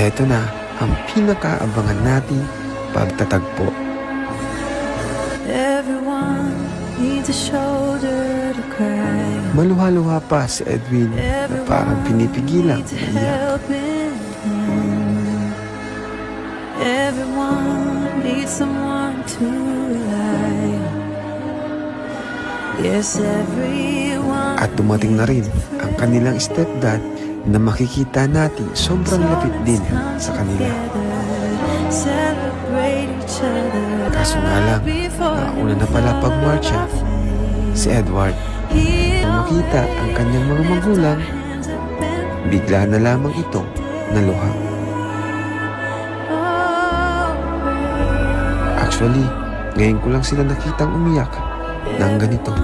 heto na ang pinakaabangan nating pagtatagpo. Everyone needs a shoulder to cry. Maluha-luha pa si Edwin na parang pinipigilang maiyak. Everyone needs someone to rely on. Yes, everyone. At dumating na rin ang kanilang stepdad na makikita natin sobrang lapit din sa kanila. Kaso nga lang, nauna na pala pagmarcha si Edward. Nang makita ang kanyang mga magulang, bigla na lamang itong naluha. Actually, ngayon ko lang sila nakitang umiyak ng ganito.